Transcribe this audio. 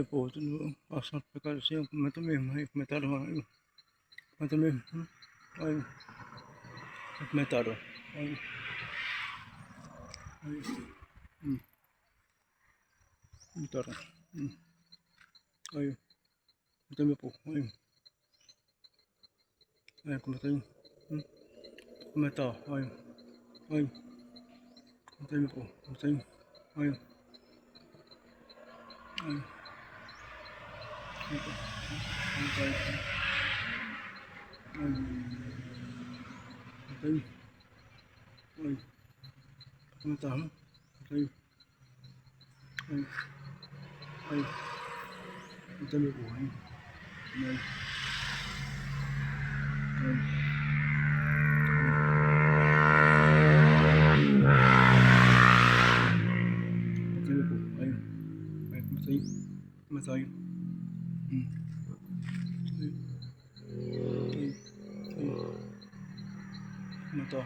po, asal pekal siya matamim, ay metaro, ay matamim, ay metaro, ay metaro, ay matamim po, ay kumatay, mata, ay matamim po, matay, ay ito, matay, matay, ay mata, matay, ay matamim po, ay matay po, ay matay, matay, mata,